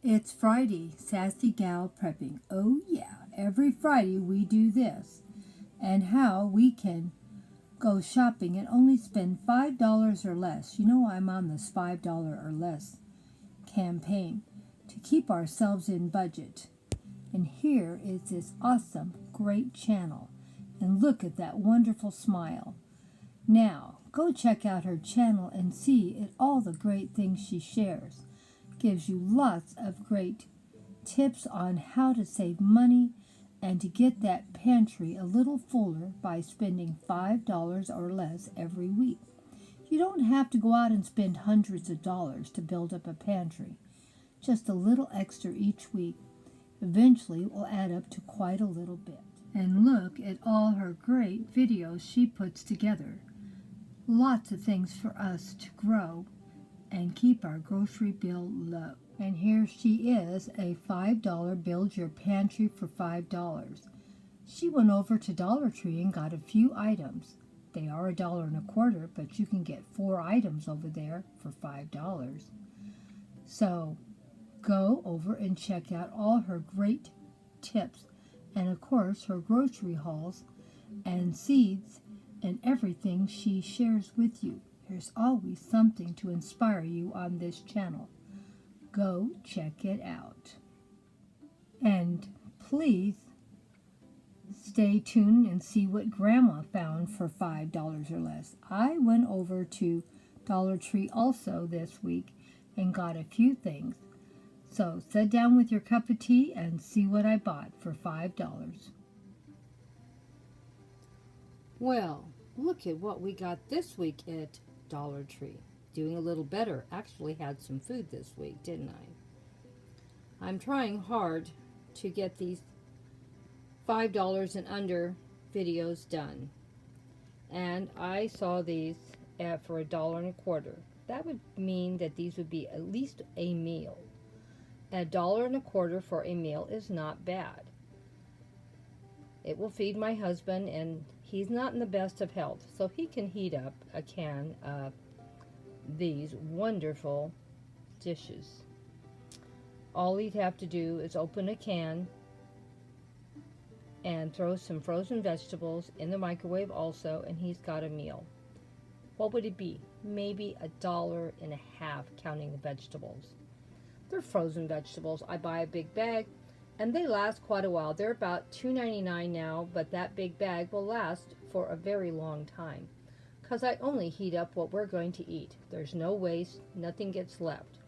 It's Friday, Sassy Gal Prepping. Oh, yeah, every Friday we do this. And how we can go shopping and only spend $5 or less. You know, I'm on this $5 or less campaign to keep ourselves in budget. And here is this awesome, great channel. And look at that wonderful smile. Now, go check out her channel and see at all the great things she shares. Gives you lots of great tips on how to save money and to get that pantry a little fuller by spending $5 or less every week. You don't have to go out and spend hundreds of dollars to build up a pantry. Just a little extra each week eventually will add up to quite a little bit. And look at all her great videos she puts together. Lots of things for us to grow and keep our grocery bill low. And here she is, a $5 build your pantry for $5. She went over to Dollar Tree and got a few items. They are $1.25, but you can get 4 items over there for $5. So go over and check out all her great tips and of course her grocery hauls and seeds and everything she shares with you. There's always something to inspire you on this channel. Go check it out. And please stay tuned and see what Grandma found for $5 or less. I went over to Dollar Tree also this week and got a few things. So sit down with your cup of tea and see what I bought for $5. Well, look at what we got this week at Dollar Tree. Doing a little better. Actually had some food this week, didn't I? I'm trying hard to get these $5 and under videos done. And I saw these for $1.25. That would mean that these would be at least a meal. $1.25 for a meal is not bad. It will feed my husband, and he's not in the best of health, so he can heat up a can of these wonderful dishes. All he'd have to do is open a can and throw some frozen vegetables in the microwave also, and he's got a meal. What would it be? Maybe $1.50 counting the vegetables. They're frozen vegetables. I buy a big bag and they last quite a while. They're about $2.99 now, but that big bag will last for a very long time because I only heat up what we're going to eat. There's no waste, nothing gets left.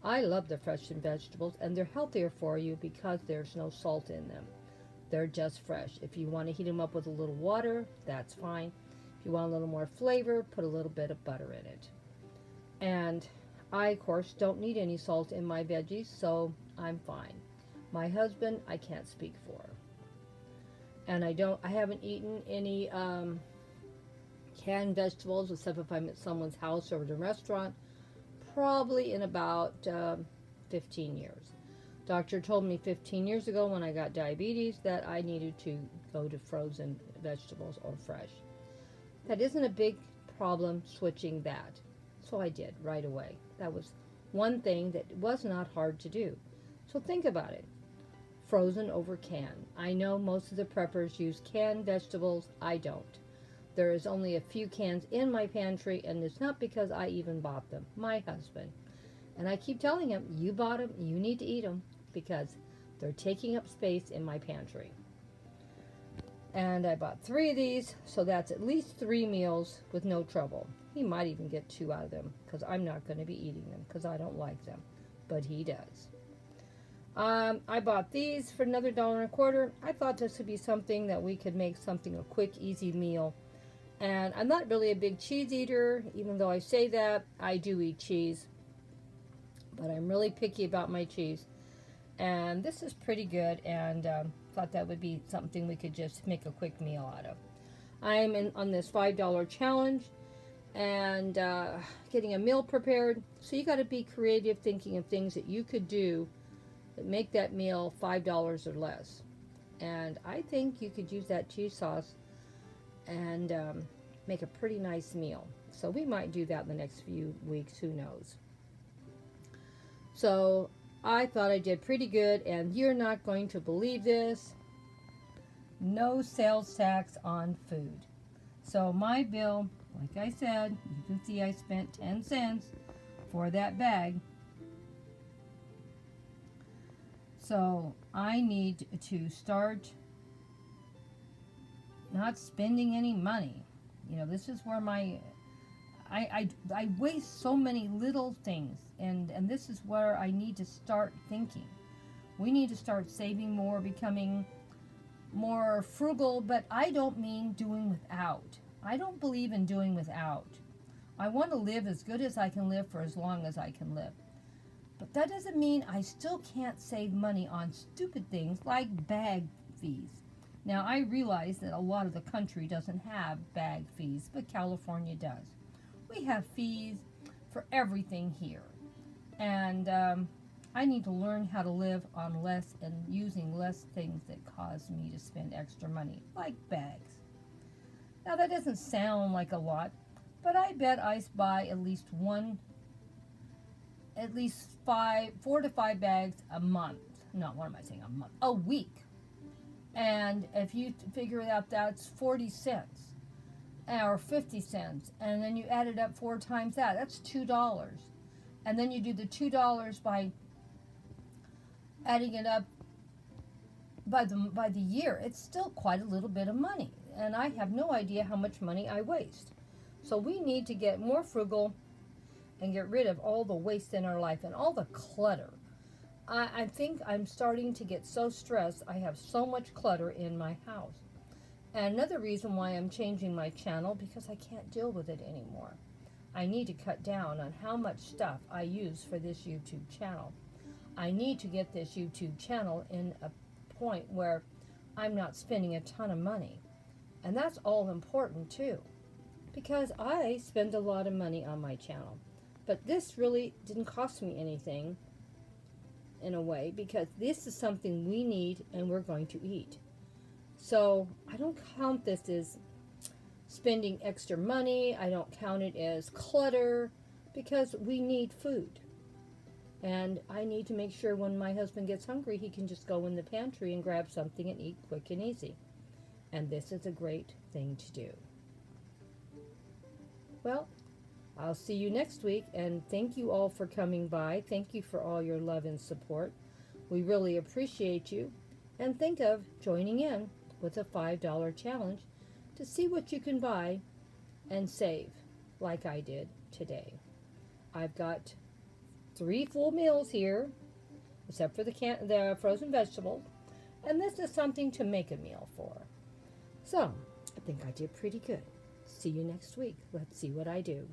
I love the frozen vegetables, and they're healthier for you because there's no salt in them. They're just fresh. If you want to heat them up with a little water, that's fine. If you want a little more flavor, put a little bit of butter in it. And I, of course, don't need any salt in my veggies, so I'm fine. My husband, I can't speak for. And I haven't eaten any canned vegetables, except if I'm at someone's house or at a restaurant, probably in about 15 years. Doctor told me 15 years ago when I got diabetes that I needed to go to frozen vegetables or fresh. That isn't a big problem switching that. So I did right away. That was one thing that was not hard to do. So think about it. Frozen over canned. I know most of the preppers use canned vegetables. I don't. There is only a few cans in my pantry, and it's not because I even bought them. My husband. And I keep telling him, you bought them, you need to eat them, because they're taking up space in my pantry. And I bought 3 of these, so that's at least 3 meals with no trouble. He might even get 2 out of them, because I'm not going to be eating them, because I don't like them. But he does. I bought these for another $1.25. I thought this would be something that we could make something a quick, easy meal. And I'm not really a big cheese eater, even though I say that. I do eat cheese, but I'm really picky about my cheese. And this is pretty good, and thought that would be something we could just make a quick meal out of. I'm on this $5 challenge and getting a meal prepared. So you got to be creative, thinking of things that you could do that make that meal $5 or less. And I think you could use that cheese sauce and make a pretty nice meal. So we might do that in the next few weeks, who knows. So I thought I did pretty good, and you're not going to believe this. No sales tax on food. So my bill, like I said, you can see I spent 10 cents for that bag. So I need to start not spending any money. You know, this is where I waste so many little things, and this is where I need to start thinking. We need to start saving more, becoming more frugal, but I don't mean doing without. I don't believe in doing without. I want to live as good as I can live for as long as I can live. But that doesn't mean I still can't save money on stupid things like bag fees. Now, I realize that a lot of the country doesn't have bag fees, but California does. We have fees for everything here. And I need to learn how to live on less and using less things that cause me to spend extra money, like bags. Now, that doesn't sound like a lot, but I bet I buy at least 4 to 5 bags a month. No, what am I saying? A month? A week. And if you figure it out, that's 40 cents or 50 cents. And then you add it up 4 times that. That's $2. And then you do the $2 by adding it up by the year. It's still quite a little bit of money. And I have no idea how much money I waste. So we need to get more frugal and get rid of all the waste in our life and all the clutter. I think I'm starting to get so stressed. I have so much clutter in my house. And another reason why I'm changing my channel, because I can't deal with it anymore. I need to cut down on how much stuff I use for this YouTube channel. I need to get this YouTube channel in a point where I'm not spending a ton of money. And that's all important too, because I spend a lot of money on my channel. But this really didn't cost me anything in a way, because this is something we need and we're going to eat. So I don't count this as spending extra money. I don't count it as clutter, because we need food. And I need to make sure when my husband gets hungry, he can just go in the pantry and grab something and eat quick and easy. And this is a great thing to do. Well, I'll see you next week, and thank you all for coming by. Thank you for all your love and support. We really appreciate you. And think of joining in with a $5 challenge to see what you can buy and save, like I did today. I've got 3 full meals here, except for the frozen vegetables, and this is something to make a meal for. So, I think I did pretty good. See you next week. Let's see what I do.